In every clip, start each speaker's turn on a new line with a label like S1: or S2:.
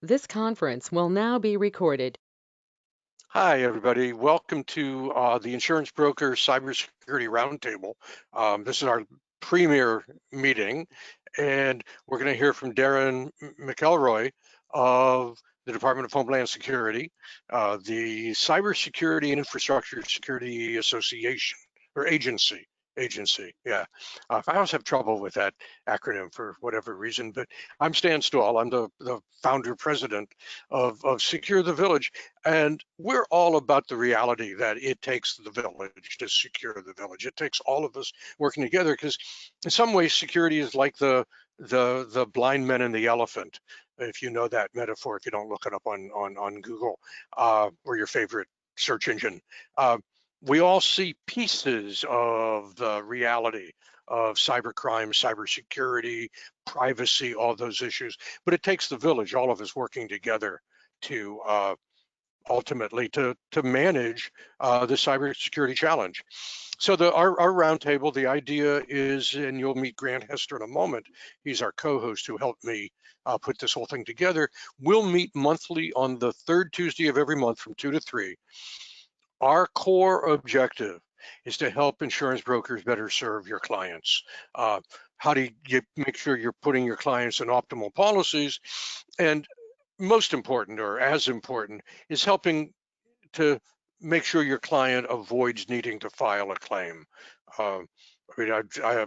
S1: This conference will now be recorded.
S2: Hi, everybody. Welcome to the Insurance Broker Cybersecurity Roundtable. This is our premier meeting, and we're going to hear from Deron McElroy of the Department of Homeland Security, the Cybersecurity and Infrastructure Security Association, or agency. Yeah. I always have trouble with that acronym for whatever reason, but I'm Stan Stahl. I'm the founder president of Secure the Village. And we're all about the reality that it takes the village to secure the village. It takes all of us working together, because in some ways security is like the blind men and the elephant. If you know that metaphor, if you don't, look it up on Google or your favorite search engine. We all see pieces of the reality of cybercrime, cybersecurity, privacy, all those issues. But it takes the village, all of us working together to ultimately to manage the cybersecurity challenge. So our roundtable, the idea is, and you'll meet Grant Hester in a moment. He's our co-host who helped me put this whole thing together. We'll meet monthly on the third Tuesday of every month from 2 to 3. Our core objective is to help insurance brokers better serve your clients. How do you make sure you're putting your clients in optimal policies? And most important, or as important, is helping to make sure your client avoids needing to file a claim. I mean,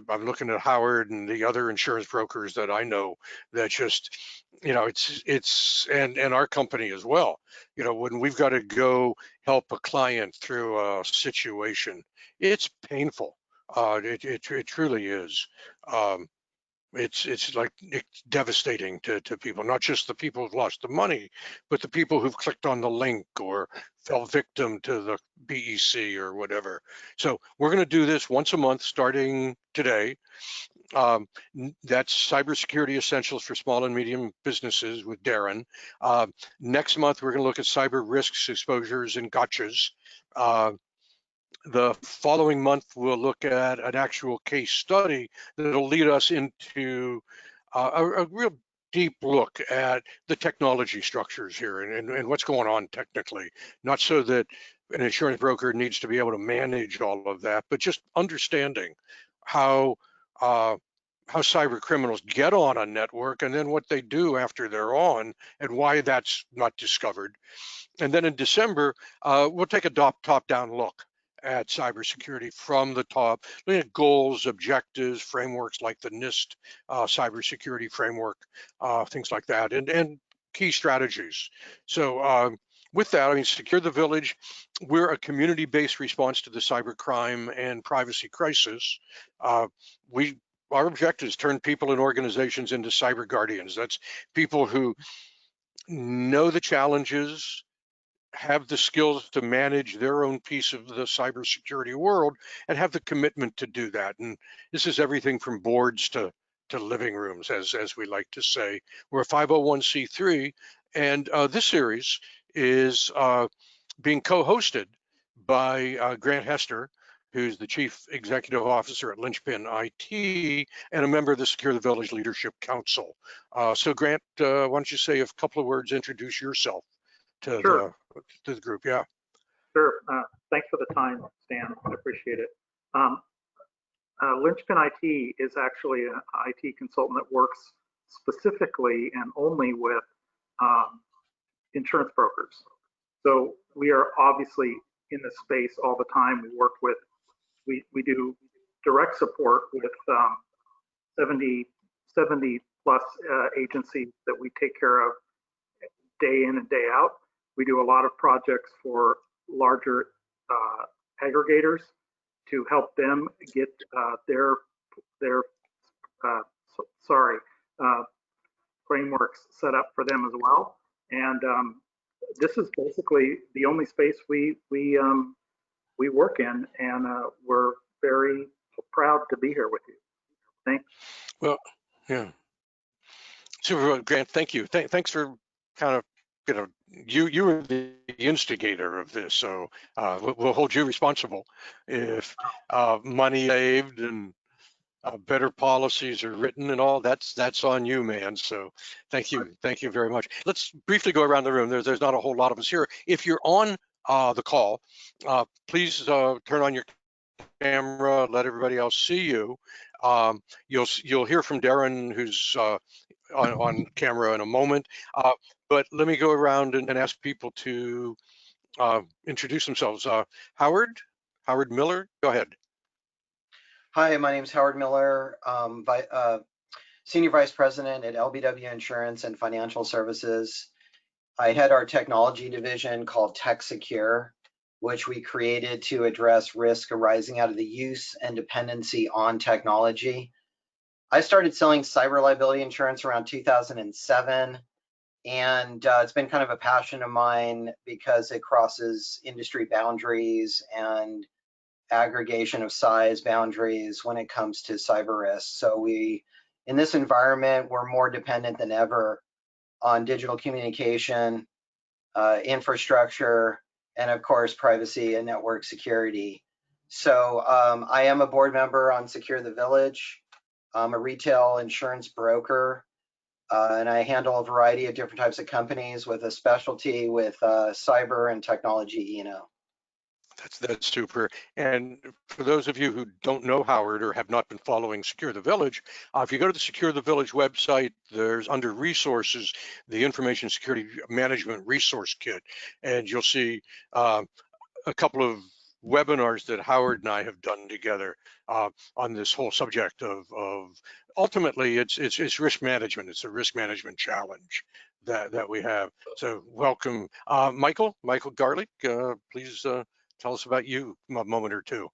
S2: I'm looking at Howard and the other insurance brokers that I know that just, and our company as well. When we've got to go help a client through a situation, it's painful. It truly is. It's devastating to people, not just the people who've lost the money, but the people who've clicked on the link or fell victim to the BEC or whatever. So we're going to do this once a month starting today. That's Cybersecurity Essentials for Small and Medium Businesses with Deron. Next month, we're going to look at cyber risks, exposures, and gotchas. The following month, we'll look at an actual case study that'll lead us into a real deep look at the technology structures here and what's going on technically. Not so that an insurance broker needs to be able to manage all of that, but just understanding how cyber criminals get on a network and then what they do after they're on and why that's not discovered. And then in December, we'll take a top-down look at cybersecurity from the top, looking at goals, objectives, frameworks like the NIST cybersecurity framework, things like that, and key strategies. So with that, I mean, Secure the Village, we're a community-based response to the cybercrime and privacy crisis. Our objective is turn people and organizations into CyberGuardians. That's people who know the challenges, have the skills to manage their own piece of the cybersecurity world, and have the commitment to do that. And this is everything from boards to living rooms, as we like to say. We're a 501c3, and this series is being co-hosted by Grant Hester, who's the Chief Executive Officer at Linchpin IT and a member of the Secure the Village Leadership Council. So Grant, why don't you say a couple of words, introduce yourself to
S3: Sure.
S2: the group. Yeah.
S3: Sure. Thanks for the time, Stan. I appreciate it. Linchpin IT is actually an IT consultant that works specifically and only with insurance brokers. So we are obviously in the space all the time. We do direct support with 70 plus agencies that we take care of day in and day out. We do a lot of projects for larger aggregators to help them get their frameworks set up for them as well. And this is basically the only space we work in, and we're very proud to be here with you. Thanks.
S2: Well, yeah. Super, Grant. Thank you. Thanks for kind of, you were the instigator of this, so we'll hold you responsible if money saved and better policies are written and all, that's on you, man. So thank you very much. Let's briefly go around the room. There's not a whole lot of us here. If you're on the call, please turn on your camera, let everybody else see you. You'll hear from Deron, who's on camera in a moment. But let me go around and ask people to introduce themselves. Howard Miller, go ahead.
S4: Hi, my name is Howard Miller, Senior Vice President at LBW Insurance and Financial Services. I head our technology division called TechSecure, which we created to address risk arising out of the use and dependency on technology. I started selling cyber liability insurance around 2007, and it's been kind of a passion of mine because it crosses industry boundaries and aggregation of size boundaries when it comes to cyber risk. So in this environment, we're more dependent than ever on digital communication, infrastructure, and of course, privacy and network security. So I am a board member on Secure the Village. I'm a retail insurance broker, and I handle a variety of different types of companies with a specialty with cyber and technology,
S2: That's super. And for those of you who don't know Howard or have not been following Secure the Village, if you go to the Secure the Village website, there's under resources, the Information Security Management Resource Kit, and you'll see a couple of webinars that Howard and I have done together on this whole subject of ultimately it's risk management. It's a risk management challenge that we have. So welcome, Michael Garlick. Please tell us about you a moment or two.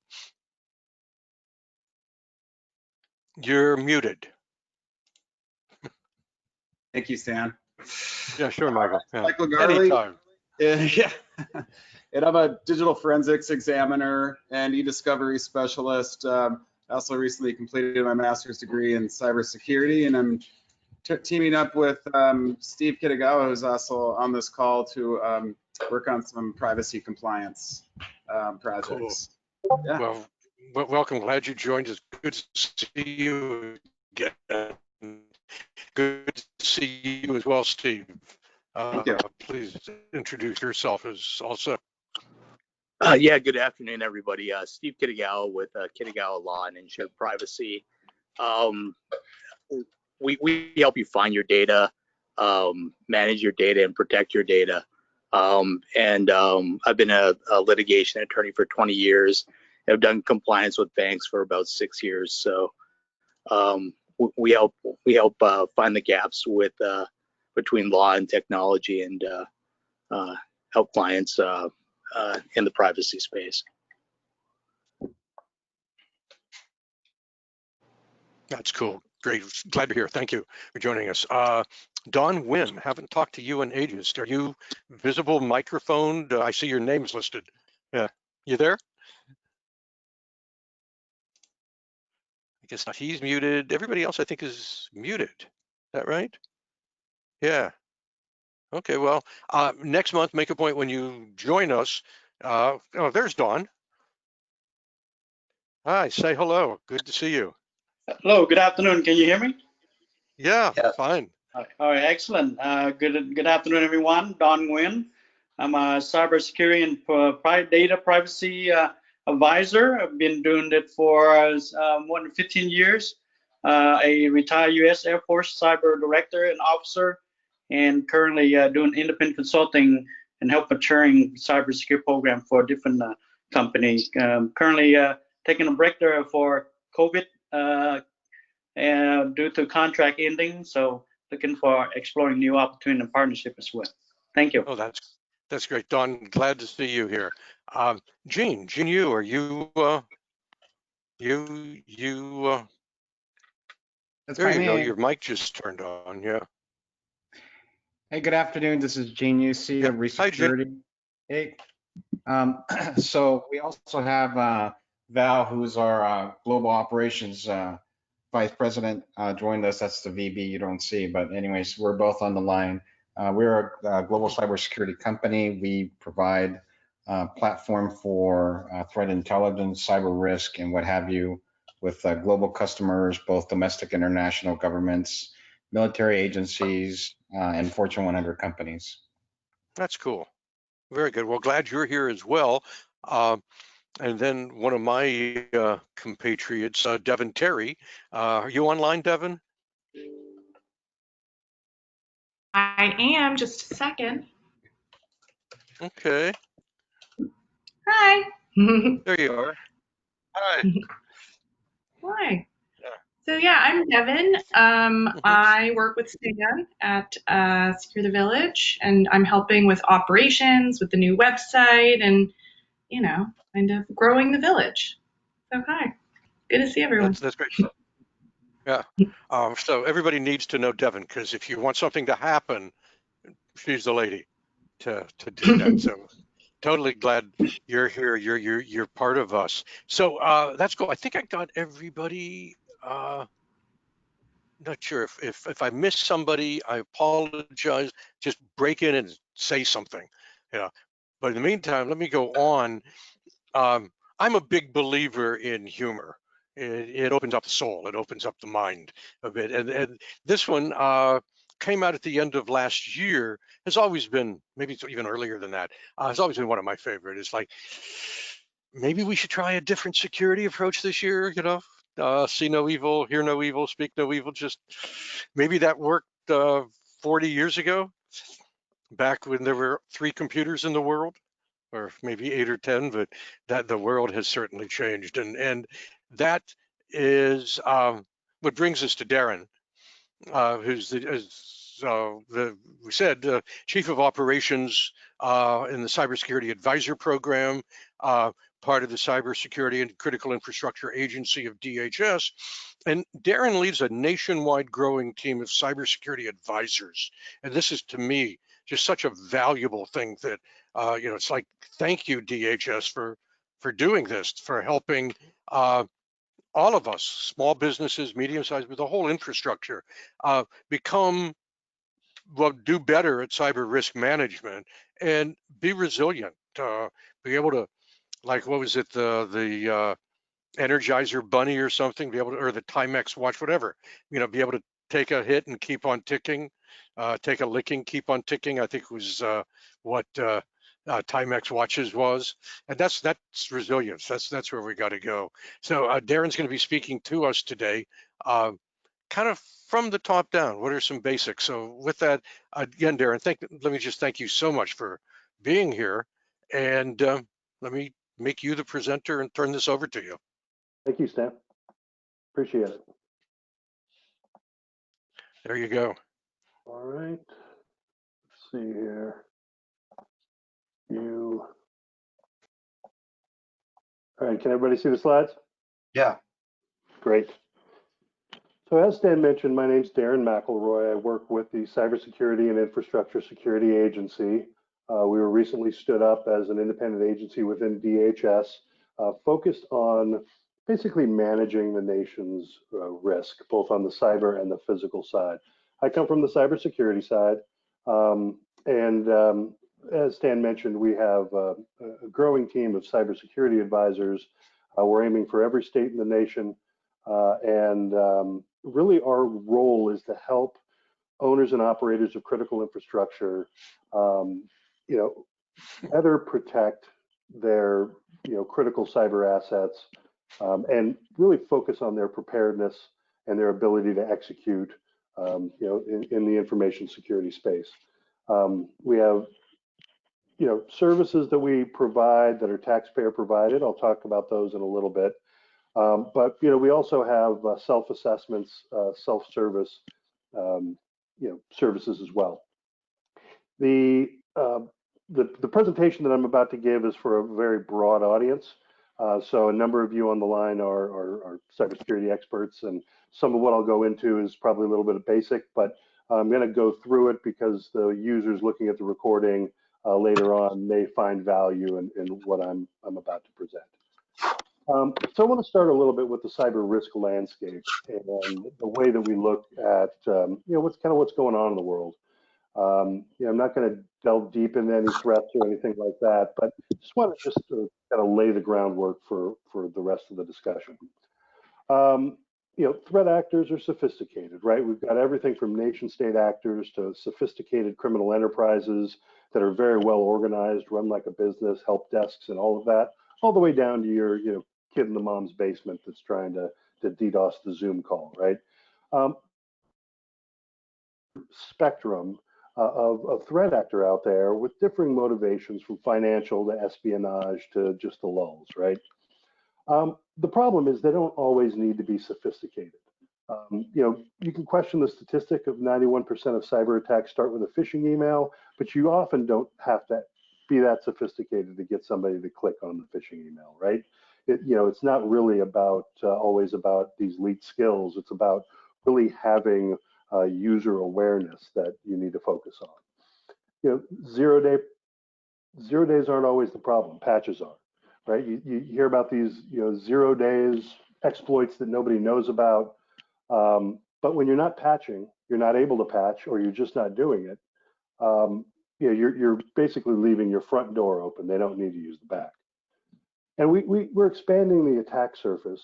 S2: You're muted.
S5: Thank you, Stan.
S2: Yeah, sure, Michael. Yeah.
S5: Michael Garlick.
S2: Anytime.
S5: Yeah. And I'm a digital forensics examiner and e-discovery specialist. I also recently completed my master's degree in cybersecurity, and I'm teaming up with Steve Kitagawa, who's also on this call, to work on some privacy compliance projects.
S2: Cool.
S5: Yeah.
S2: Well, welcome. Glad you joined us. Good to see you again. Good to see you as well, Steve.
S5: Thank you.
S2: Please introduce yourself as also.
S6: Yeah, good afternoon, everybody. Steve Kitagawa with Kitagawa Law and Insured Privacy. We help you find your data, manage your data, and protect your data. I've been a litigation attorney for 20 years. I've done compliance with banks for about 6 years. So we help find the gaps with between law and technology, and help clients in the privacy space.
S2: That's cool. Great. Glad to hear. Thank you for joining us. Don Wynn, haven't talked to you in ages. Are you visible, microphoned? I see your name's listed. Yeah. You there? I guess not. He's muted. Everybody else, I think, is muted. Is that right? Yeah. Okay. Well, next month, make a point when you join us. Oh, there's Don. Hi. Say hello. Good to see you.
S7: Hello, good afternoon. Can you hear me?
S2: Yeah.
S4: Yes.
S2: Fine.
S7: All right, excellent. Good afternoon, everyone. Don Nguyen. I'm a cybersecurity and data privacy advisor. I've been doing it for more than 15 years. A retired U.S. Air Force cyber director and officer, and currently doing independent consulting and help maturing cybersecurity program for different companies. Currently taking a break there for COVID and due to contract ending, so looking for exploring new opportunity and partnership as well. Thank you.
S2: Oh, that's great, Don. Glad to see you here. Gene, you are you?
S8: That's
S2: There
S8: my
S2: you go.
S8: name.
S2: Your mic just turned on. Yeah.
S8: Hey, good afternoon. This is Gene Uc of
S2: Hi, Gene.
S8: Resecurity. Hey, so we also have Val, who's our global operations vice president, joined us. That's the VB you don't see, but anyways, we're both on the line. We're a global cybersecurity company. We provide a platform for threat intelligence, cyber risk, and what have you with global customers, both domestic and international governments, military agencies, and Fortune 100 companies.
S2: That's cool. Very good. Well, glad you're here as well. And then one of my compatriots, Devin Terry. Are you online, Devin?
S9: I am. Just a second.
S2: Okay.
S9: Hi.
S2: There you are. Hi.
S9: Hi.
S2: Yeah.
S9: So yeah, I'm Devin.
S2: Mhm.
S9: I work with Stan at Secure the Village, and I'm helping with operations, with the new website, and kind of growing the village. So hi, good to see everyone.
S2: That's great. Yeah. So everybody needs to know Devin, because if you want something to happen, she's the lady to do that. So totally glad you're here. You're part of us. So that's cool. I think I got everybody. Not sure if I missed somebody, I apologize. Just break in and say something. Yeah. But in the meantime, let me go on. I'm a big believer in humor. It opens up the soul. It opens up the mind a bit. And this one came out at the end of last year. Has always been, maybe it's even earlier than that. It's always been one of my favorite. It's like, maybe we should try a different security approach this year. See no evil, hear no evil, speak no evil. Just maybe that worked 40 years ago, back when there were 3 computers in the world, or maybe 8 or 10, but that the world has certainly changed. And that is what brings us to Deron, who's we said, Chief of Operations in the Cybersecurity Advisor Program, part of the Cybersecurity and Critical Infrastructure Agency of DHS. And Deron leads a nationwide growing team of cybersecurity advisors. And this is, to me, just such a valuable thing that, it's like, thank you, DHS, for doing this, for helping all of us, small businesses, medium-sized, with the whole infrastructure, do better at cyber risk management and be resilient. Be able to, like, what was it, the Energizer Bunny or something, be able to, or the Timex watch, whatever, be able to take a hit and keep on ticking, take a licking, keep on ticking. I think was what Timex watches was, and that's resilience. That's where we got to go. So Deron's going to be speaking to us today, kind of from the top down. What are some basics? So with that, again, Deron, let me just thank you so much for being here, and let me make you the presenter and turn this over to you.
S10: Thank you, Stan. Appreciate it.
S2: There you go.
S10: All right. Let's see here. All right, can everybody see the slides?
S4: Yeah.
S10: Great. So as Stan mentioned, my name's Deron McElroy. I work with the Cybersecurity and Infrastructure Security Agency. We were recently stood up as an independent agency within DHS, focused on basically managing the nation's risk, both on the cyber and the physical side. I come from the cybersecurity side, and as Stan mentioned, we have a growing team of cybersecurity advisors. We're aiming for every state in the nation, and really our role is to help owners and operators of critical infrastructure, better protect their critical cyber assets, and really focus on their preparedness and their ability to execute in the information security space. We have services that we provide that are taxpayer provided. I'll talk about those in a little bit. But we also have self-assessments, self-service services as well. The presentation that I'm about to give is for a very broad audience. So a number of you on the line are cybersecurity experts, and some of what I'll go into is probably a little bit of basic, but I'm going to go through it because the users looking at the recording later on may find value in what I'm about to present. So I want to start a little bit with the cyber risk landscape and the way that we look at what's going on in the world. I'm not going to delve deep into any threats or anything like that, but just want to kind of lay the groundwork for the rest of the discussion. Threat actors are sophisticated, right? We've got everything from nation state actors to sophisticated criminal enterprises that are very well organized, run like a business, help desks and all of that, all the way down to your, kid in the mom's basement that's trying to DDoS the Zoom call, right? Spectrum of threat actor out there with differing motivations from financial to espionage to just the lulls, right? The problem is they don't always need to be sophisticated. You can question the statistic of 91% of cyber attacks start with a phishing email, but you often don't have to be that sophisticated to get somebody to click on the phishing email, right? It's not really about always about these elite skills. It's about really having user awareness that you need to focus on. Zero days aren't always the problem. Patches are, right? You hear about these 0 days exploits that nobody knows about, but when you're not patching, you're not able to patch, or you're just not doing it. You're basically leaving your front door open. They don't need to use the back. And we're expanding the attack surface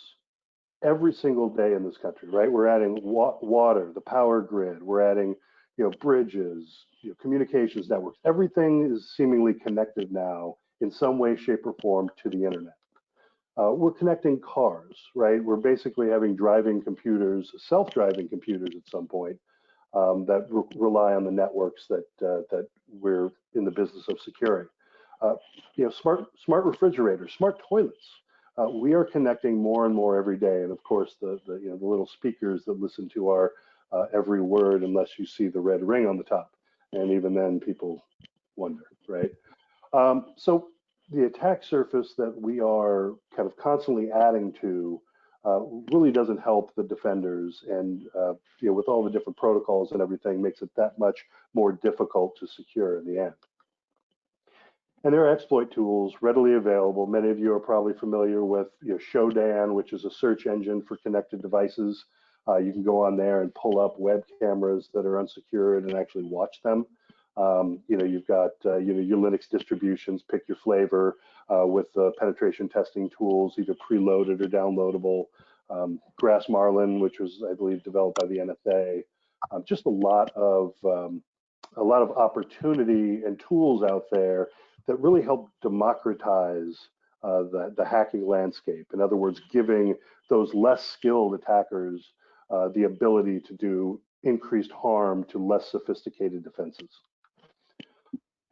S10: every single day in this country, right? We're adding water, the power grid. We're adding, bridges, communications networks. Everything is seemingly connected now in some way, shape, or form to the internet. We're connecting cars, right? We're basically having driving computers, self-driving computers at some point that rely on the networks that we're in the business of securing. Smart refrigerators, smart toilets. We are connecting more and more every day, and of course the little speakers that listen to our every word unless you see the red ring on the top, and even then people wonder, right? So the attack surface that we are kind of constantly adding to really doesn't help the defenders, and with all the different protocols and everything, makes it that much more difficult to secure in the end. And there are exploit tools readily available. Many of you are probably familiar with Shodan, which is a search engine for connected devices. You can go on there and pull up web cameras that are unsecured and actually watch them. You've got your Linux distributions, pick your flavor, with penetration testing tools, either preloaded or downloadable. Grass Marlin, which was, I believe, developed by the NSA. Just a lot of opportunity and tools out there that really help democratize the hacking landscape. In other words, giving those less skilled attackers the ability to do increased harm to less sophisticated defenses.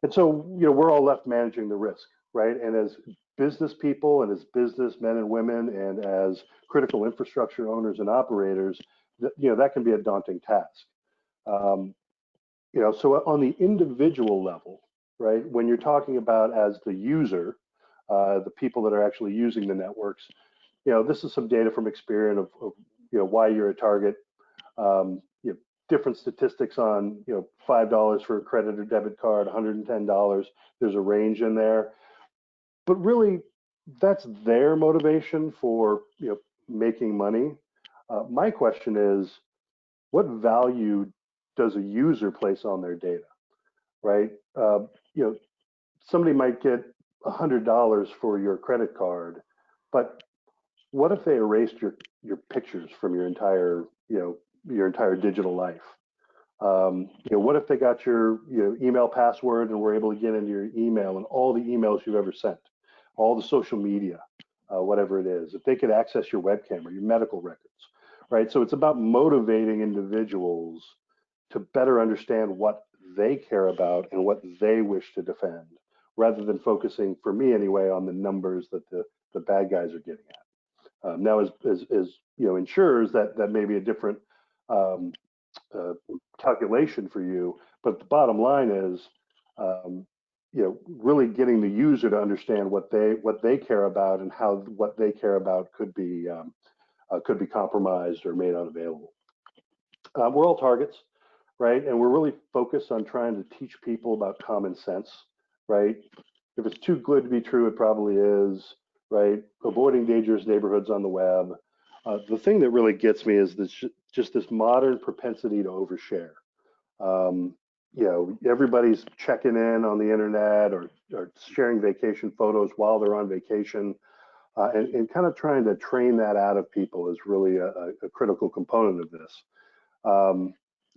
S10: And so, we're all left managing the risk, right? And as business people and as businessmen and women and as critical infrastructure owners and operators, that can be a daunting task. So on the individual level, right, when you're talking about as the user, the people that are actually using the networks, this is some data from Experian of why you're a target. Different statistics on $5 for a credit or debit card, $110. There's a range in there, but really that's their motivation for making money. My question is, what value does a user place on their data, right? Somebody might get $100 for your credit card, but what if they erased your pictures from your entire digital life? What if they got your email password and were able to get into your email and all the emails you've ever sent, all the social media, whatever it is, if they could access your webcam or your medical records, right? So it's about motivating individuals to better understand what they care about and what they wish to defend, rather than focusing, for me anyway, on the numbers that the bad guys are getting at. Now, as insurers, that may be a different calculation for you, but the bottom line is, really getting the user to understand what they care about and how what they care about could be compromised or made unavailable. We're all targets, right? And we're really focused on trying to teach people about common sense, right? If it's too good to be true, it probably is, right? Avoiding dangerous neighborhoods on the web. The thing that really gets me is just this modern propensity to overshare. Everybody's checking in on the internet or sharing vacation photos while they're on vacation. and kind of trying to train that out of people is really a critical component of this.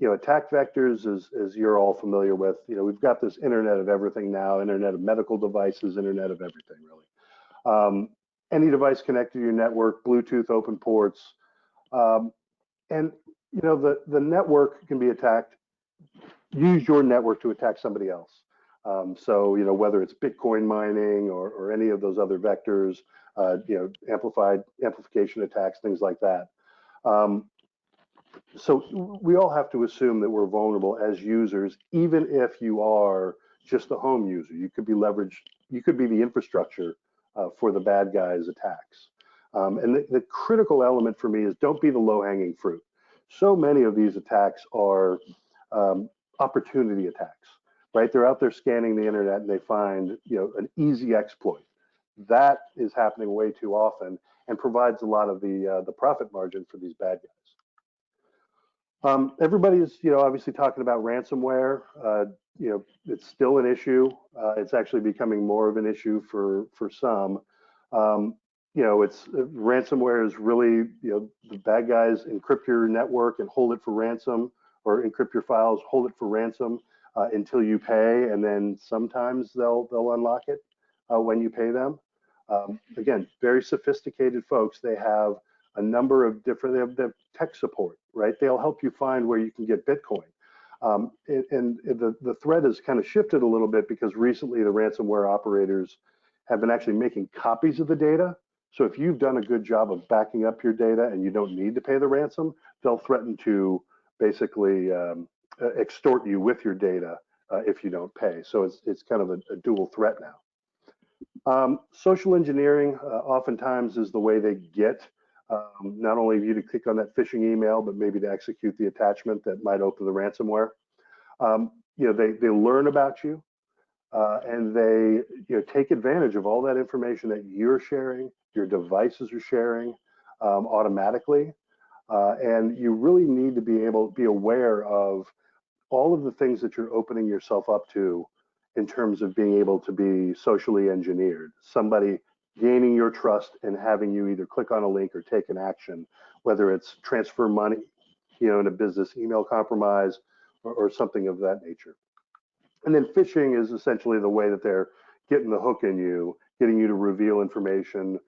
S10: Attack vectors, as you're all familiar with, we've got this Internet of everything now, Internet of medical devices, Internet of everything, really. Any device connected to your network, Bluetooth, open ports, and the network can be attacked. Use your network to attack somebody else. So whether it's Bitcoin mining or any of those other vectors, amplification attacks, things like that. So we all have to assume that we're vulnerable as users, even if you are just a home user. You could be leveraged. You could be the infrastructure for the bad guys' attacks. And the critical element for me is don't be the low-hanging fruit. So many of these attacks are opportunity attacks, right? They're out there scanning the internet and they find an easy exploit. That is happening way too often and provides a lot of the profit margin for these bad guys. Everybody's obviously talking about ransomware. It's still an issue. It's actually becoming more of an issue for some. Ransomware is really the bad guys encrypt your network and hold it for ransom, or encrypt your files, hold it for ransom until you pay, and then sometimes they'll unlock it when you pay them. Again, very sophisticated folks. They have a number of different, they have tech support, right? They'll help you find where you can get Bitcoin. And the threat has kind of shifted a little bit because recently the ransomware operators have been actually making copies of the data. So if you've done a good job of backing up your data and you don't need to pay the ransom, they'll threaten to basically extort you with your data if you don't pay. So it's kind of a dual threat now. Social engineering oftentimes is the way they get not only you to click on that phishing email, but maybe to execute the attachment that might open the ransomware. They learn about you and they take advantage of all that information that you're sharing, your devices are sharing automatically. And you really need to be aware of all of the things that you're opening yourself up to in terms of being able to be socially engineered. Somebody gaining your trust and having you either click on a link or take an action, whether it's transfer money, in a business email compromise or something of that nature. And then phishing is essentially the way that they're getting the hook in you, getting you to reveal information,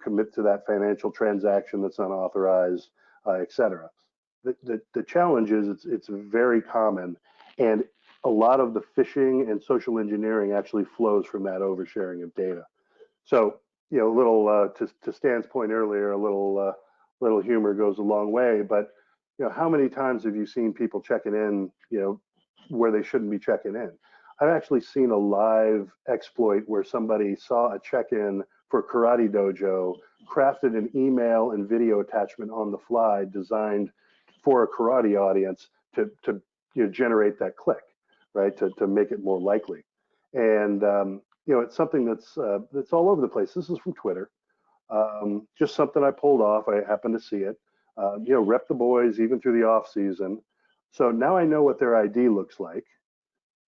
S10: commit to that financial transaction that's unauthorized, et cetera. The challenge is it's very common, and a lot of the phishing and social engineering actually flows from that oversharing of data. So, a little to Stan's point earlier, a little humor goes a long way. But how many times have you seen people checking in, where they shouldn't be checking in? I've actually seen a live exploit where somebody saw a check-in for Karate Dojo, crafted an email and video attachment on the fly designed for a karate audience to generate that click, right? To make it more likely. And it's something that's all over the place. This is from Twitter. Just something I pulled off. I happened to see it. Rep the boys even through the off season. So now I know what their ID looks like,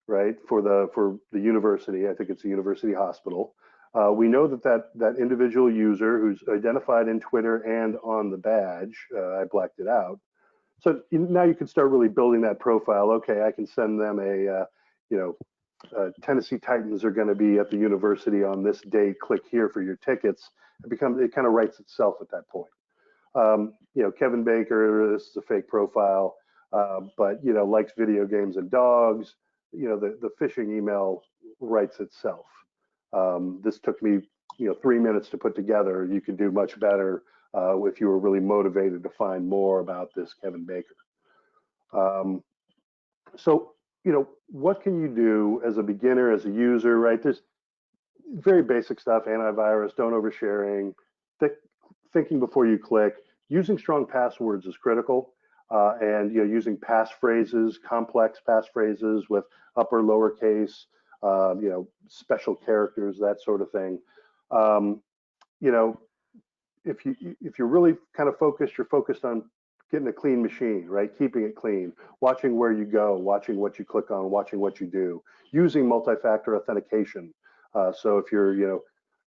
S10: right? For the university. I think it's a university hospital. We know that individual user who's identified in Twitter and on the badge. I blacked it out. So now you can start really building that profile. Okay, I can send them Tennessee Titans are going to be at the university on this date. Click here for your tickets. It kind of writes itself at that point. Kevin Baker, this is a fake profile, but likes video games and dogs. The phishing email writes itself. This took me 3 minutes to put together. You could do much better if you were really motivated to find more about this Kevin Baker. So what can you do as a beginner, as a user, right? There's very basic stuff: antivirus, don't oversharing, thinking before you click. Using strong passwords is critical, and using passphrases, complex passphrases with upper, lowercase, special characters, that sort of thing. If you're really kind of focused, you're focused on getting a clean machine, right? Keeping it clean, watching where you go, watching what you click on, watching what you do, using multi-factor authentication. So if you're,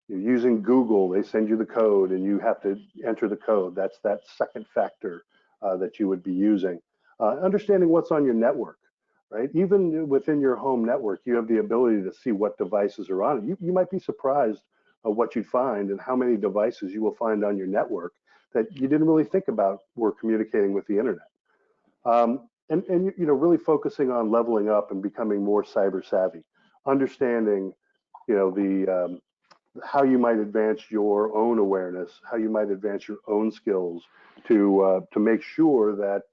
S10: You're using Google, they send you the code and you have to enter the code. That's that second factor that you would be using. Understanding what's on your network, right? Even within your home network, you have the ability to see what devices are on it. You might be surprised at what you'd find and how many devices you will find on your network that you didn't really think about were communicating with the internet. And you know, really focusing on leveling up and becoming more cyber savvy, understanding, you know, the how you might advance your own awareness, how you might advance your own skills to make sure that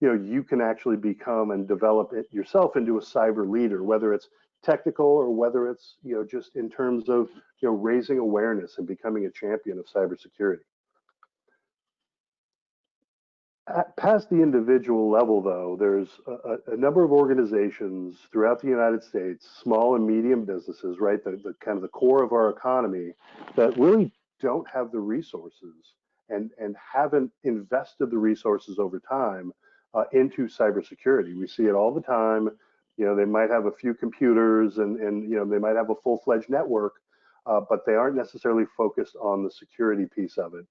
S10: you know, you can actually become and develop it yourself into a cyber leader, whether it's technical or whether it's, you know, just in terms of, you know, raising awareness and becoming a champion of cybersecurity. Past the individual level, though, there's a number of organizations throughout the United States, small and medium businesses, right, the kind of the core of our economy, that really don't have the resources and haven't invested the resources over time into cybersecurity. We see it all the time. You know, they might have a few computers and you know, they might have a full-fledged network, but they aren't necessarily focused on the security piece of it.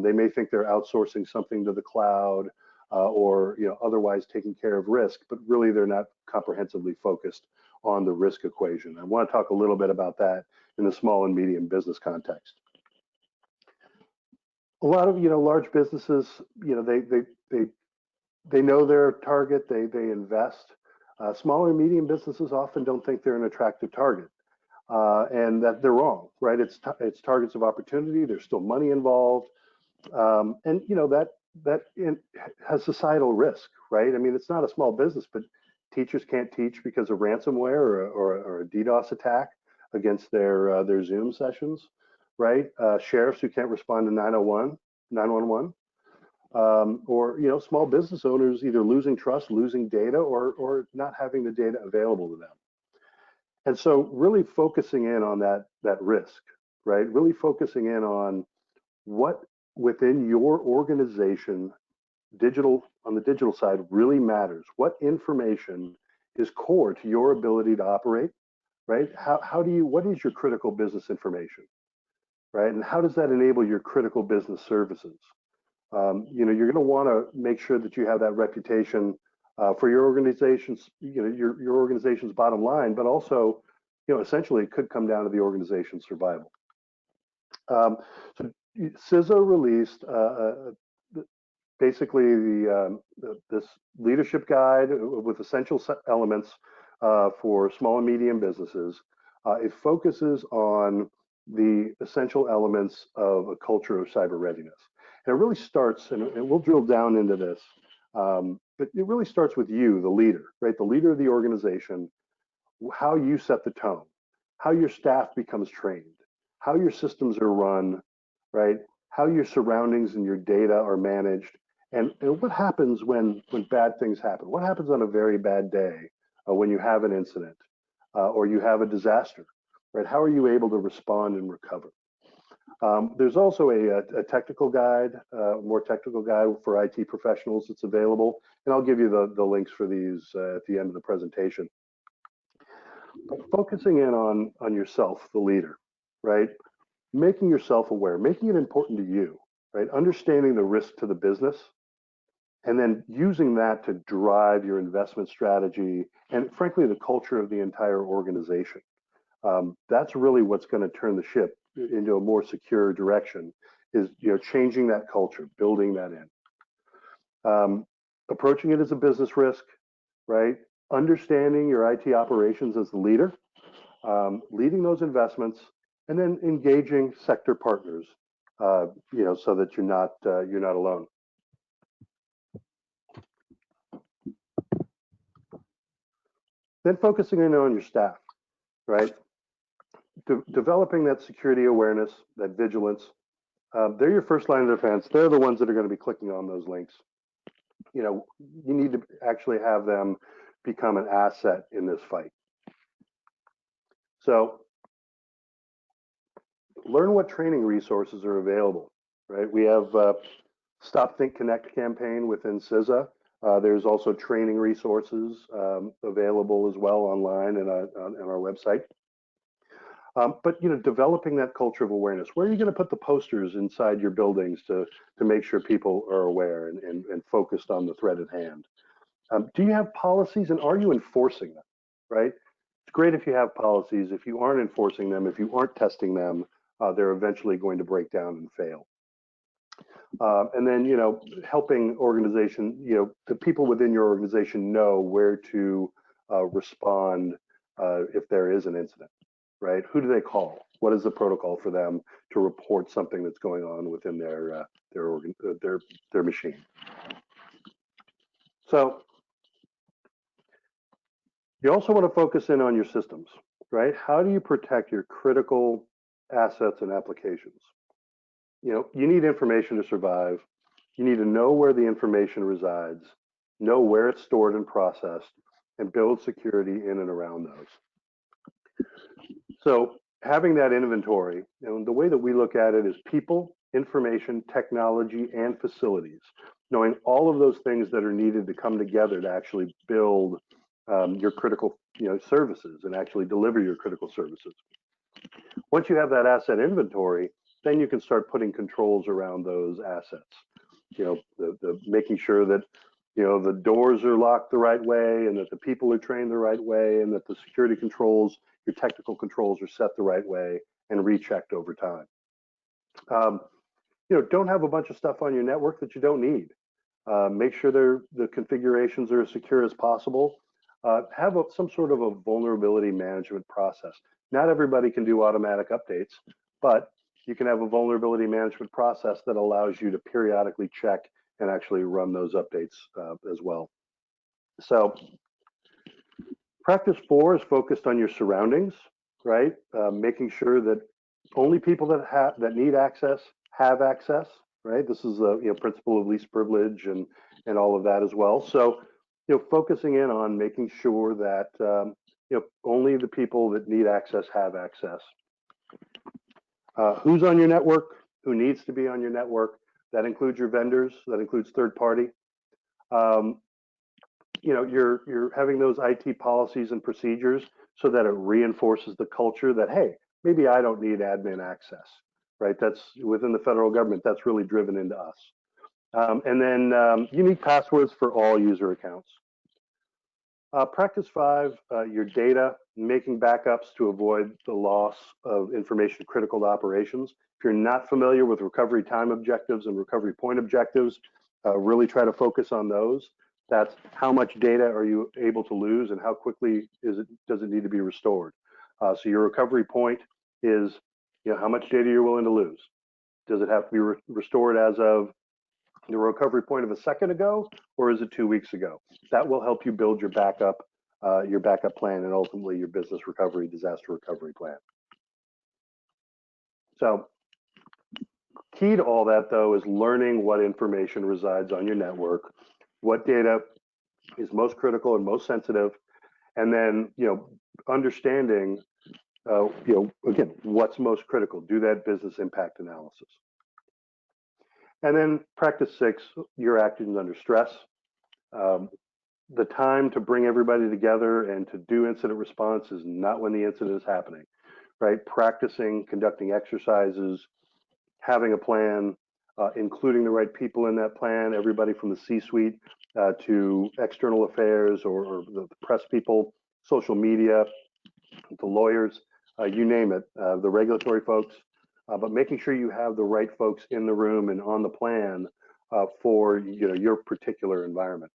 S10: They may think they're outsourcing something to the cloud or, you know, otherwise taking care of risk, but really they're not comprehensively focused on the risk equation. I want to talk a little bit about that in the small and medium business context. A lot of, you know, large businesses, you know, they know their target, they invest. Smaller and medium businesses often don't think they're an attractive target. And that they're wrong, right? It's targets of opportunity. There's still money involved, and you know that has societal risk, right? I mean, it's not a small business, but teachers can't teach because of ransomware or a DDoS attack against their Zoom sessions, right? Sheriffs who can't respond to 911, or you know, small business owners either losing trust, losing data, or not having the data available to them. And so really focusing in on that risk, right? Really focusing in on what within your organization, on the digital side really matters. What information is core to your ability to operate, right? What is your critical business information, right? And how does that enable your critical business services? You know, you're going to want to make sure that you have that reputation for your organization's, you know, your organization's bottom line, but also, you know, essentially it could come down to the organization's survival. So CISA released basically this leadership guide with essential elements for small and medium businesses. It focuses on the essential elements of a culture of cyber readiness. And it really starts, and we'll drill down into this, but it really starts with you, the leader, right? The leader of the organization, how you set the tone, how your staff becomes trained, how your systems are run, right? How your surroundings and your data are managed, and what happens when bad things happen? What happens on a very bad day when you have an incident or you have a disaster, right? How are you able to respond and recover? There's also a technical guide, more technical guide for IT professionals that's available, and I'll give you the links for these at the end of the presentation. But focusing in on yourself, the leader, right? Making yourself aware, making it important to you, right? Understanding the risk to the business, and then using that to drive your investment strategy and frankly, the culture of the entire organization. That's really what's going to turn the ship into a more secure direction, is, you know, changing that culture, building that in. Approaching it as a business risk, right? Understanding your IT operations as the leader, leading those investments, and then engaging sector partners, you know, so that you're not alone. Then focusing in on your staff, right? Developing that security awareness, that vigilance. They're your first line of defense. They're the ones that are going to be clicking on those links. You know, you need to actually have them become an asset in this fight. So learn what training resources are available, right? We have Stop, Think, Connect campaign within CISA. There's also training resources available as well online and on our website. But developing that culture of awareness. Where are you going to put the posters inside your buildings to make sure people are aware and focused on the threat at hand? Do you have policies, and are you enforcing them? Right? It's great if you have policies. If you aren't enforcing them, if you aren't testing them, they're eventually going to break down and fail. And then, helping organization, the people within your organization know where to respond if there is an incident, right? Who do they call? What is the protocol for them to report something that's going on within their machine? So you also want to focus in on your systems, right? How do you protect your critical assets and applications? You need information to survive. You need to know where the information resides, know where it's stored and processed, and build security in and around those. So having that inventory, and the way that we look at it is people, information, technology, and facilities, knowing all of those things that are needed to come together to actually build your critical services and actually deliver your critical services. Once you have that asset inventory, then you can start putting controls around those assets. The making sure that the doors are locked the right way, and that the people are trained the right way, and that the security controls, your technical controls, are set the right way and rechecked over time. Don't have a bunch of stuff on your network that you don't need. Make sure the configurations are as secure as possible. Have some sort of a vulnerability management process. Not everybody can do automatic updates, but you can have a vulnerability management process that allows you to periodically check and actually run those updates as well. So practice 4 is focused on your surroundings, right? Making sure that only people that need access have access, right? This is the principle of least privilege and all of that as well. So focusing in on making sure that only the people that need access have access. Who's on your network? Who needs to be on your network? That includes your vendors. That includes third party. You're having those IT policies and procedures so that it reinforces the culture that, hey, maybe I don't need admin access, right? That's within the federal government. That's really driven into us. And then unique passwords for all user accounts. Practice 5, your data, making backups to avoid the loss of information critical to operations. If you're not familiar with recovery time objectives and recovery point objectives, really try to focus on those. That's how much data are you able to lose and how quickly does it need to be restored. So your recovery point is how much data you're willing to lose. Does it have to be restored as of the recovery point of a second ago, or is it 2 weeks ago? That will help you build your backup plan, and ultimately your business recovery, disaster recovery plan. So key to all that, though, is learning what information resides on your network, what data is most critical and most sensitive, and then understanding again, what's most critical. Do that business impact analysis. And then practice 6, your actions under stress. The time to bring everybody together and to do incident response is not when the incident is happening, right? Practicing, conducting exercises, having a plan, including the right people in that plan, everybody from the C-suite to external affairs or the press people, social media, the lawyers, you name it, the regulatory folks. But making sure you have the right folks in the room and on the plan for your particular environment.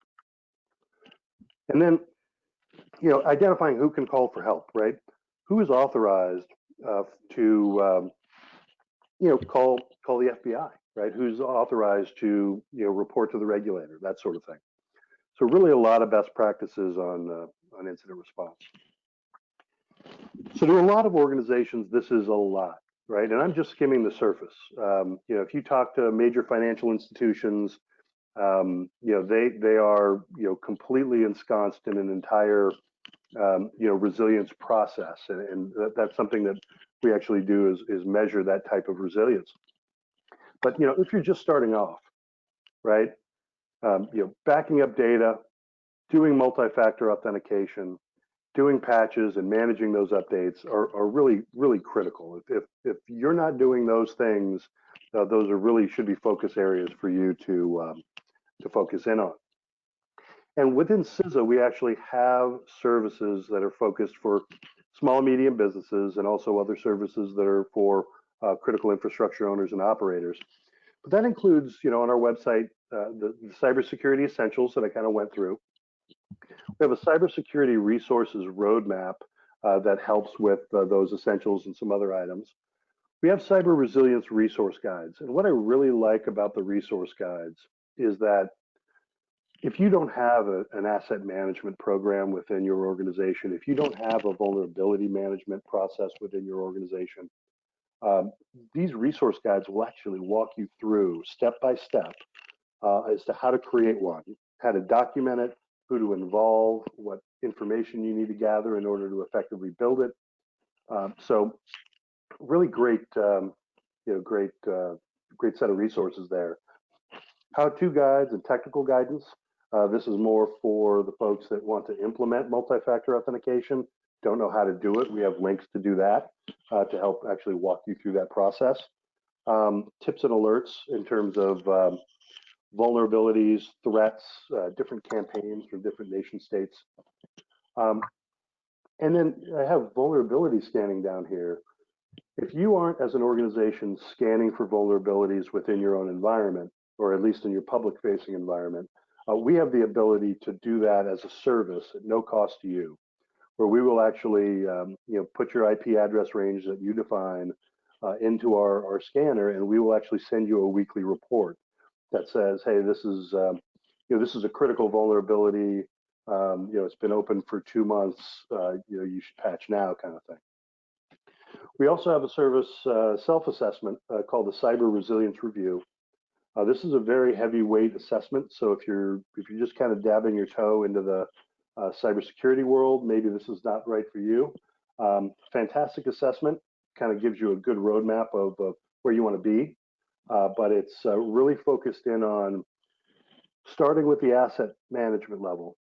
S10: And then identifying who can call for help, right? Who is authorized to call the FBI, right? Who's authorized to report to the regulator, that sort of thing. So really a lot of best practices on incident response. So to a lot of organizations, this is a lot. Right, and I'm just skimming the surface. If you talk to major financial institutions, they are completely ensconced in an entire resilience process, and that's something that we actually do is measure that type of resilience. But if you're just starting off, right, backing up data, doing multi-factor authentication, doing patches and managing those updates are really, really critical. If you're not doing those things, those are really should be focus areas for you to focus in on. And within CISA, we actually have services that are focused for small and medium businesses, and also other services that are for critical infrastructure owners and operators. But that includes, on our website, the cybersecurity essentials that I kind of went through. We have a cybersecurity resources roadmap that helps with those essentials and some other items. We have cyber resilience resource guides. And what I really like about the resource guides is that if you don't have an asset management program within your organization, if you don't have a vulnerability management process within your organization, these resource guides will actually walk you through step by step as to how to create one, how to document it, who to involve, what information you need to gather in order to effectively build it. So really great, great set of resources there. How-to guides and technical guidance. This is more for the folks that want to implement multi-factor authentication, don't know how to do it. We have links to do that to help actually walk you through that process. Tips and alerts in terms of vulnerabilities, threats, different campaigns from different nation states. And then I have vulnerability scanning down here. If you aren't, as an organization, scanning for vulnerabilities within your own environment, or at least in your public-facing environment, we have the ability to do that as a service at no cost to you, where we will actually put your IP address range that you define into our scanner, and we will actually send you a weekly report that says, hey, this is a critical vulnerability. It's been open for 2 months. You should patch now, kind of thing. We also have a service self-assessment called the Cyber Resilience Review. This is a very heavyweight assessment. So if you're just kind of dabbing your toe into the cybersecurity world, maybe this is not right for you. Fantastic assessment, kind of gives you a good roadmap of where you want to be, but it's really focused in on starting with the asset management level,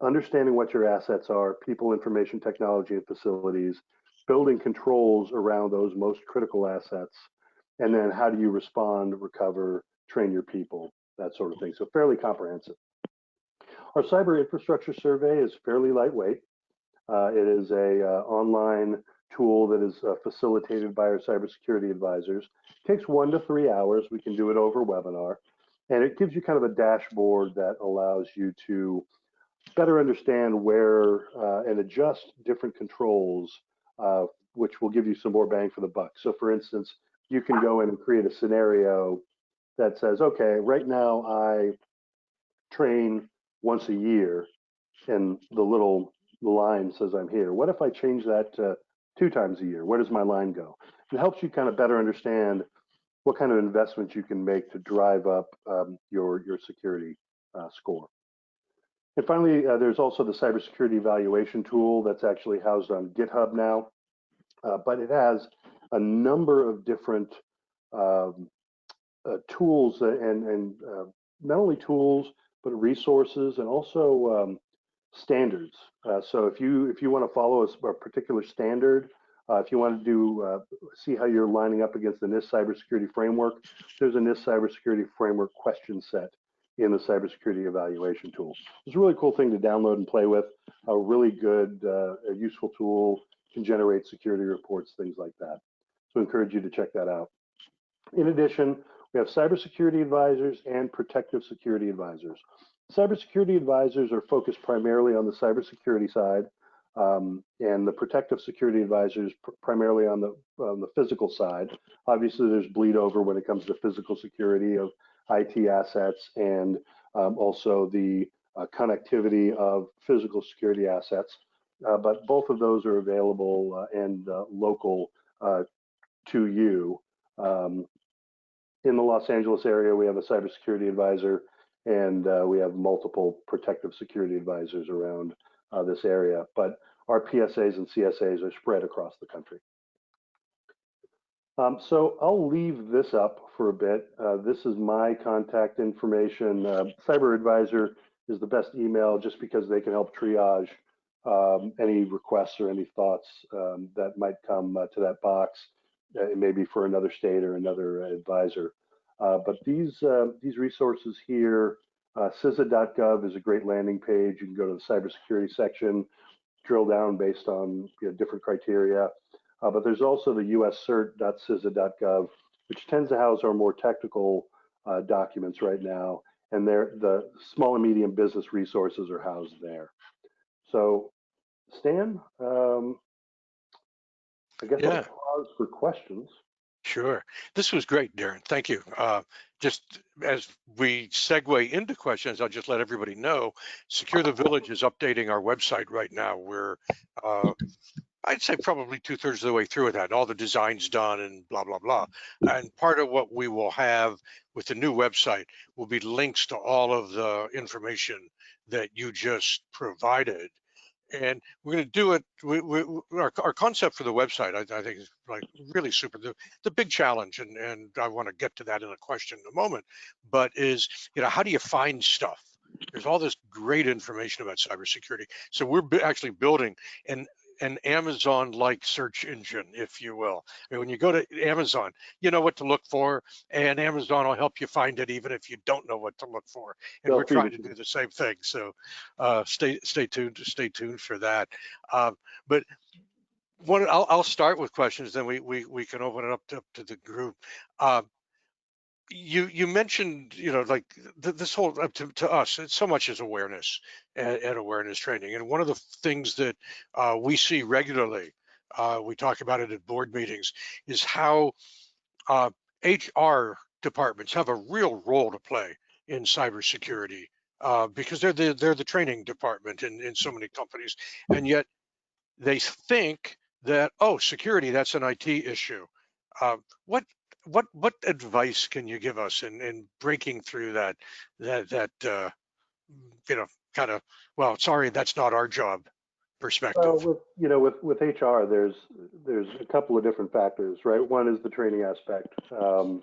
S10: understanding what your assets are, people, information, technology, and facilities, building controls around those most critical assets, and then how do you respond, recover, train your people, that sort of thing. So fairly comprehensive. Our cyber infrastructure survey is fairly lightweight. It is a online tool that is facilitated by our cybersecurity advisors. It takes 1 to 3 hours. We can do it over webinar. And it gives you kind of a dashboard that allows you to better understand where and adjust different controls, which will give you some more bang for the buck. So for instance, you can go in and create a scenario that says, okay, right now I train once a year, and the line says I'm here. What if I change that to 2 times a year? Where does my line go? It helps you kind of better understand what kind of investments you can make to drive up your security score. And finally, there's also the cybersecurity evaluation tool that's actually housed on GitHub now, but it has a number of different tools and not only tools, but resources and also standards. So if you want to follow a particular standard, if you want to see how you're lining up against the NIST cybersecurity framework, there's a NIST cybersecurity framework question set in the cybersecurity evaluation tool. It's a really cool thing to download and play with. A really good, a useful tool, can generate security reports, things like that. So I encourage you to check that out. In addition, we have cybersecurity advisors and protective security advisors. Cybersecurity advisors are focused primarily on the cybersecurity side, and the protective security advisors primarily on the physical side. Obviously, there's bleed over when it comes to physical security of IT assets and also the connectivity of physical security assets. But both of those are available and local to you. In the Los Angeles area, we have a cybersecurity advisor, and we have multiple protective security advisors around this area. But our PSAs and CSAs are spread across the country. So I'll leave this up for a bit. This is my contact information. Cyber Advisor is the best email just because they can help triage any requests or any thoughts that might come to that box. It may be for another state or another advisor. But these resources here, CISA.gov is a great landing page. You can go to the cybersecurity section, drill down based on different criteria. But there's also the uscert.cisa.gov, which tends to house our more technical documents right now. And the small and medium business resources are housed there. So, Stan, I guess I'll pause for questions.
S2: Sure. This was great, Deron. Thank you. Just as we segue into questions, I'll just let everybody know, Secure the Village is updating our website right now. We're, I'd say probably 2/3 of the way through with that. All the design's done and blah, blah, blah. And part of what we will have with the new website will be links to all of the information that you just provided. And we're going to do it. Our concept for the website, I think, is like really super. The big challenge, and I want to get to that in a question in a moment, but is, how do you find stuff? There's all this great information about cybersecurity. So we're actually building an Amazon-like search engine, if you will. I mean, when you go to Amazon, you know what to look for, and Amazon will help you find it even if you don't know what to look for. And we're trying to do the same thing. So stay tuned for that. But I'll start with questions, then we can open it up to the group. You mentioned, like this whole to us, it's so much as awareness and awareness training. And one of the things that we see regularly, we talk about it at board meetings, is how HR departments have a real role to play in cybersecurity because they're the training department in so many companies, and yet they think that, oh, security, that's an IT issue. What advice can you give us in breaking through that kind of, well, sorry, that's not our job perspective?
S10: With HR, there's a couple of different factors, right? One is the training aspect. A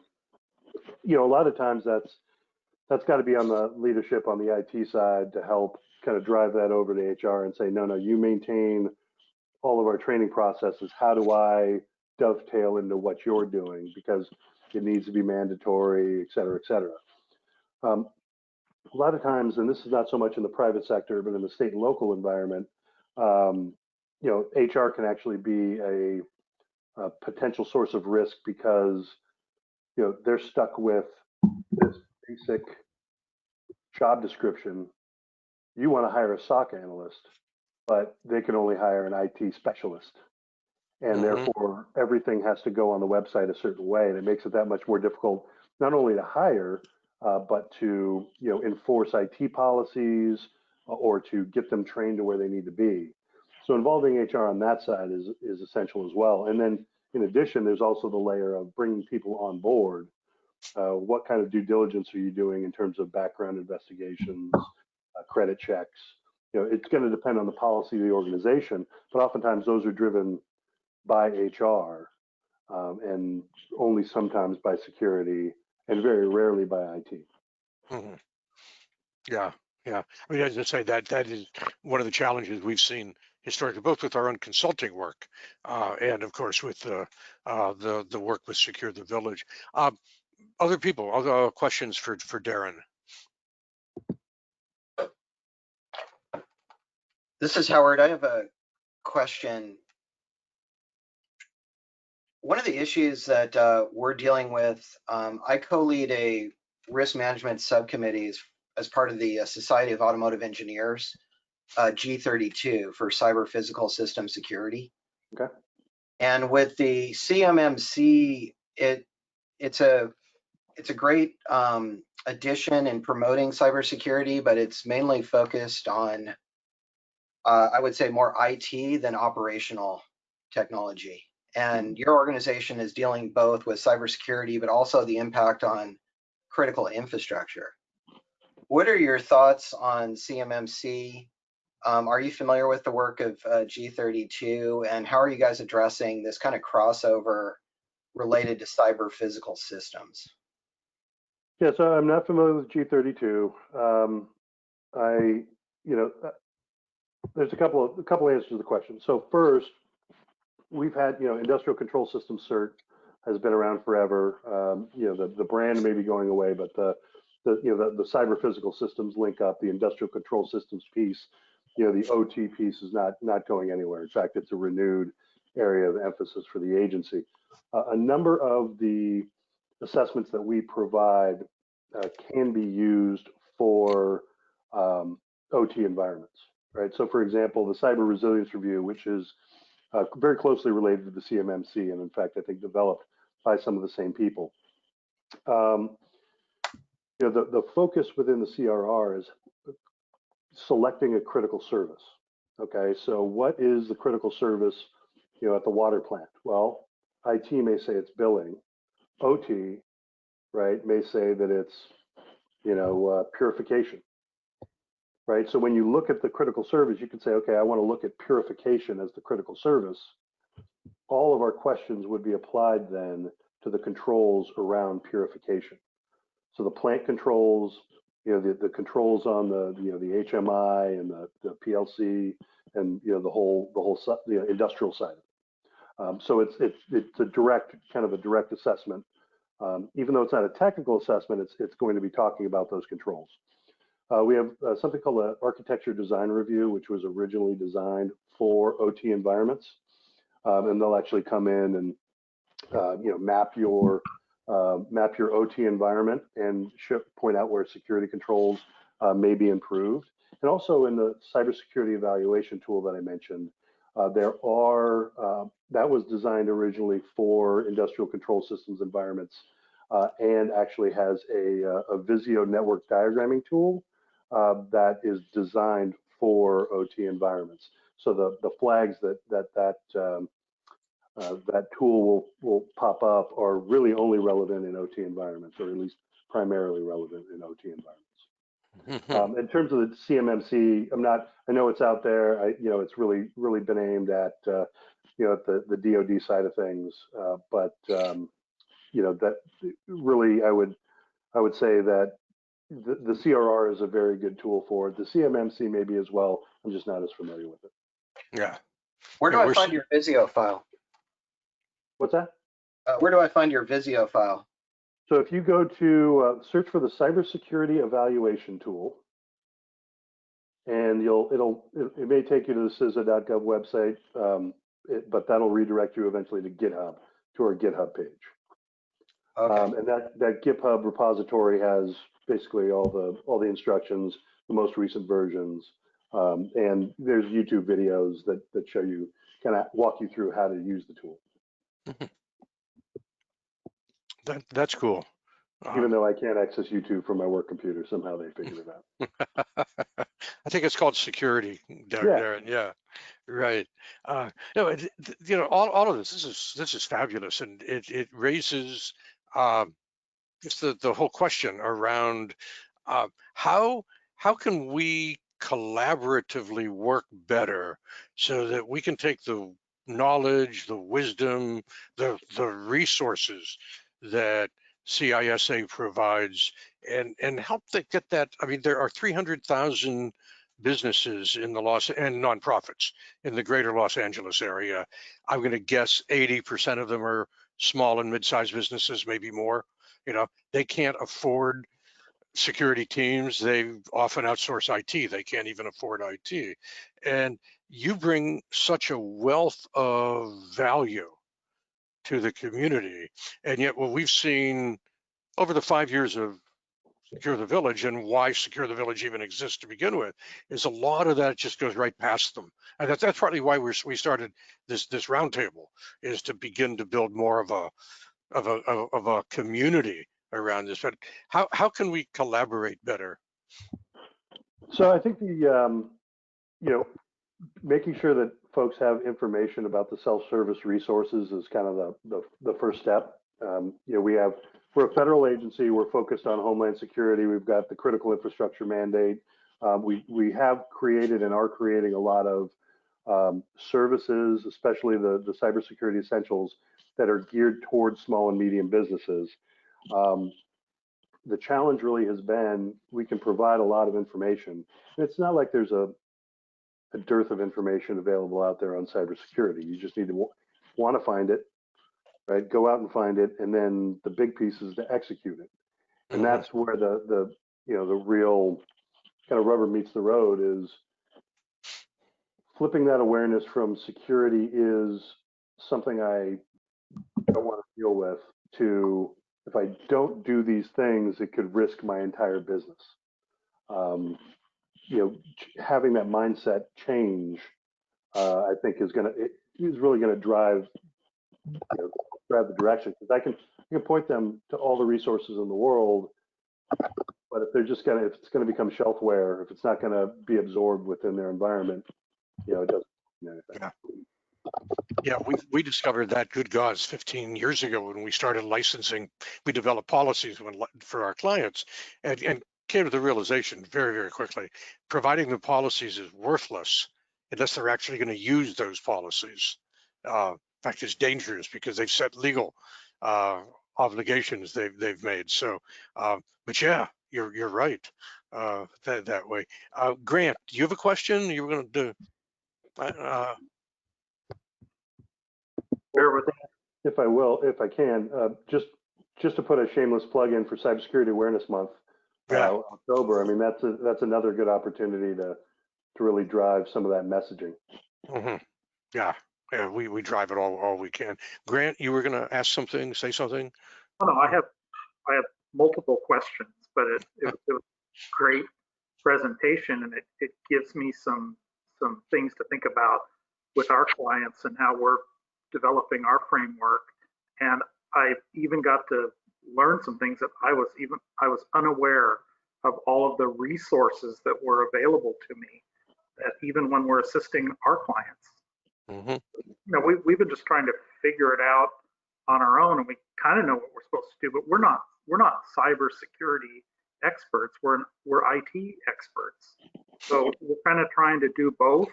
S10: lot of times that's got to be on the leadership on the IT side to help kind of drive that over to HR and say, no, you maintain all of our training processes. How do I dovetail into what you're doing? Because it needs to be mandatory, et cetera, et cetera. A lot of times, and this is not so much in the private sector, but in the state and local environment, HR can actually be a potential source of risk because, they're stuck with this basic job description. You want to hire a SOC analyst, but they can only hire an IT specialist. And therefore, everything has to go on the website a certain way. And it makes it that much more difficult, not only to hire, but to enforce IT policies or to get them trained to where they need to be. So involving HR on that side is essential as well. And then in addition, there's also the layer of bringing people on board. What kind of due diligence are you doing in terms of background investigations, credit checks? It's going to depend on the policy of the organization, but oftentimes those are driven by HR and only sometimes by security and very rarely by IT.
S2: Mm-hmm. Yeah. I mean, as I say, that is one of the challenges we've seen historically, both with our own consulting work and, of course, with the work with Secure the Village. Other people, other questions for Deron?
S4: This is Howard. I have a question. One of the issues that we're dealing with, I co-lead a risk management subcommittee as part of the Society of Automotive Engineers, G32 for cyber physical system security.
S10: Okay.
S4: And with the CMMC, it's a great addition in promoting cybersecurity, but it's mainly focused on, I would say, more IT than operational technology. And your organization is dealing both with cybersecurity, but also the impact on critical infrastructure. What are your thoughts on CMMC? Are you familiar with the work of G32, and how are you guys addressing this kind of crossover related to cyber physical systems?
S10: Yeah, so I'm not familiar with G32. there's a couple answers to the question. So first, we've had, industrial control system cert has been around forever. The brand may be going away, but the cyber physical systems link up, the industrial control systems piece, the OT piece is not going anywhere. In fact, it's a renewed area of emphasis for the agency. A number of the assessments that we provide can be used for OT environments, right? So for example, the Cyber Resilience Review, which is very closely related to the CMMC, and in fact, I think developed by some of the same people. The focus within the CRR is selecting a critical service. Okay, so what is the critical service, at the water plant? Well, IT may say it's billing. OT, right, may say that it's, purification. Right, so when you look at the critical service, you can say, okay, I want to look at purification as the critical service. All of our questions would be applied then to the controls around purification. So the plant controls, the controls on the HMI and the PLC and the whole industrial side of it. So it's a direct assessment. Even though it's not a technical assessment, it's going to be talking about those controls. We have something called an architecture design review, which was originally designed for OT environments, and they'll actually come in and map your OT environment and point out where security controls may be improved. And also in the cybersecurity evaluation tool that I mentioned, that was designed originally for industrial control systems environments and actually has a Visio network diagramming tool that is designed for OT environments. So the flags that tool will pop up are really only relevant in OT environments, or at least primarily relevant in OT environments. In terms of the CMMC, I know it's out there. It's really been aimed at the DoD side of things, but that really I would say that the CRR is a very good tool for it. The CMMC maybe as well. I'm just not as familiar with it.
S2: Yeah.
S4: Where do I find your Visio file?
S10: What's that?
S4: Where do I find your Visio file?
S10: So if you go to search for the Cybersecurity Evaluation Tool, and it may take you to the CISA.gov website, but that'll redirect you eventually to GitHub, to our GitHub page. Okay. And that GitHub repository has basically all the instructions, the most recent versions, and there's YouTube videos that show you, kind of walk you through how to use the tool.
S2: That's cool.
S10: Even though I can't access YouTube from my work computer, somehow they figured it
S2: out. I think it's called security, Darren. Yeah, right. No, all of this is fabulous, and it raises just the whole question around how can we collaboratively work better so that we can take the knowledge, the wisdom, the resources that CISA provides and help get that. I mean, there are 300,000 businesses in the and nonprofits in the greater Los Angeles area. I'm going to guess 80% of them are small and mid-sized businesses, maybe more. They can't afford security teams. They often outsource IT. They can't even afford IT. And you bring such a wealth of value to the community. And yet what we've seen over the 5 years of Secure the Village, and why Secure the Village even exists to begin with, is a lot of that just goes right past them. And that's partly why we started this roundtable, is to begin to build more of a community around this. But how can we collaborate better?
S10: So I think making sure that folks have information about the self-service resources is kind of the first step. We're a federal agency. We're focused on Homeland Security. We've got the critical infrastructure mandate. We have created and are creating a lot of services, especially the cybersecurity essentials that are geared towards small and medium businesses. The challenge really has been, we can provide a lot of information. It's not like there's a a dearth of information available out there on cybersecurity. You just need to want to find it, right? Go out and find it, and then the big piece is to execute it. And that's where the real kind of rubber meets the road, is flipping that awareness from security is something I don't want to deal with, to if I don't do these things, it could risk my entire business. Having that mindset change, I think is really going to drive the direction, because I can point them to all the resources in the world, but if it's going to become shelfware, if it's not going to be absorbed within their environment, it doesn't mean anything.
S2: Yeah, we discovered that, good gods, 15 years ago when we started licensing. We developed policies for our clients, and came to the realization very, very quickly, providing the policies is worthless unless they're actually going to use those policies. In fact, it's dangerous because they've set legal obligations they've made. So, but yeah, you're right that way. Grant, do you have a question? You were going to do.
S3: Bear with me.
S10: If I can, just to put a shameless plug in for Cybersecurity Awareness Month, October. I mean, that's another good opportunity to really drive some of that messaging.
S2: Yeah, we drive it all we can. Grant, you were going to ask something, say something?
S3: Oh, no, I have multiple questions, but it was a great presentation, and it gives me some things to think about with our clients and how we're developing our framework. And I even got to learn some things that I was unaware of, all of the resources that were available to me, that even when we're assisting our clients. We've been just trying to figure it out on our own, and we kind of know what we're supposed to do, but we're not cybersecurity experts. We're IT experts. So we're kind of trying to do both.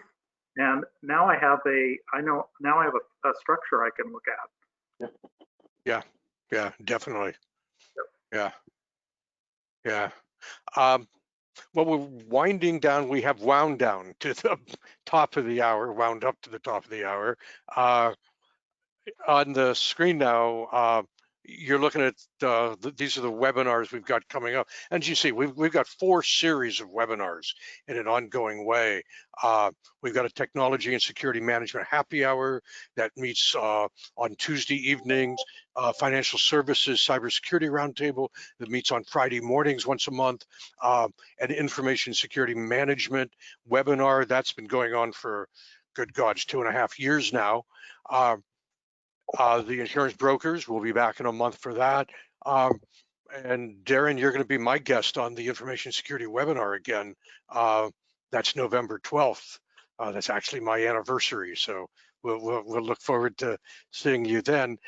S3: And now I have a structure I can look at.
S2: Yeah, definitely.
S3: Yep.
S2: Yeah. Well, we're winding down. We have wound down to the top of the hour, wound up to the top of the hour. On the screen now, you're looking at these are the webinars we've got coming up. And as you see, we've got 4 series of webinars in an ongoing way. We've got a technology and security management happy hour that meets on Tuesday evenings, financial services cybersecurity roundtable that meets on Friday mornings once a month, an information security management webinar that's been going on for, good gods, 2.5 years now. The insurance brokers will be back in a month for that. And Deron, you're going to be my guest on the information security webinar again. That's November 12th. That's actually my anniversary. So we'll look forward to seeing you then.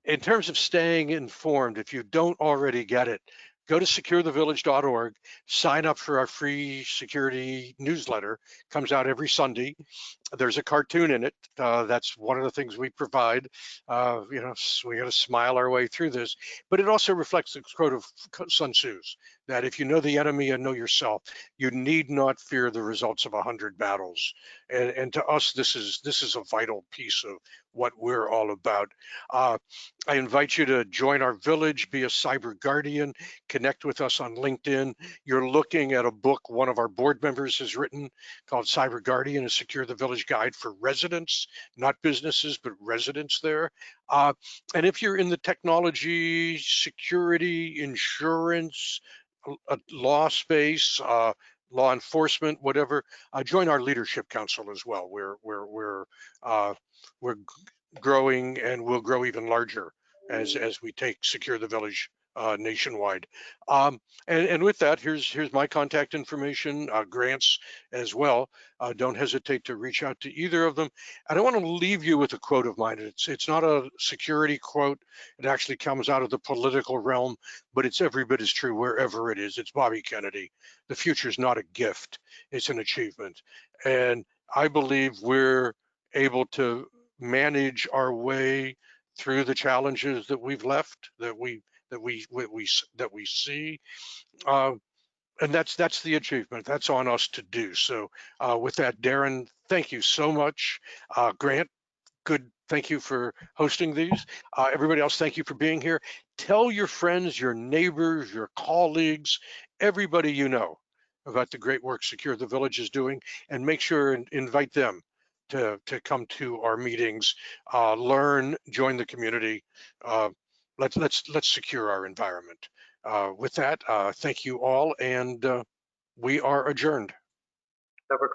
S2: In terms of staying informed, if you don't already get it, go to securethevillage.org, sign up for our free security newsletter. Comes out every Sunday. There's a cartoon in it. That's one of the things we provide. We got to smile our way through this, but it also reflects the quote of Sun Tzu's, that if you know the enemy and know yourself, you need not fear the results of 100 battles. And to us, this is a vital piece of what we're all about. I invite you to join our village, be a cyber guardian, connect with us on LinkedIn. You're looking at a book one of our board members has written called CyberGuardian, a Secure the Village guide for residents, not businesses, but residents there. And if you're in the technology, security, insurance, law space, law enforcement, whatever, join our leadership council as well. We're growing, and we'll grow even larger as we take Secure the Village nationwide. And with that, here's my contact information, Grant's as well. Don't hesitate to reach out to either of them. And I want to leave you with a quote of mine. It's not a security quote. It actually comes out of the political realm, but it's every bit as true wherever it is. It's Bobby Kennedy. The future is not a gift, it's an achievement. And I believe we're able to manage our way through the challenges that we've left, that we see. And that's the achievement. That's on us to do. So with that, Deron, thank you so much. Grant, good. Thank you for hosting these. Everybody else, thank you for being here. Tell your friends, your neighbors, your colleagues, everybody you know about the great work Secure the Village is doing, and make sure and invite them to come to our meetings, learn, join the community. Let's secure our environment. With that, thank you all, and we are adjourned.
S3: Have a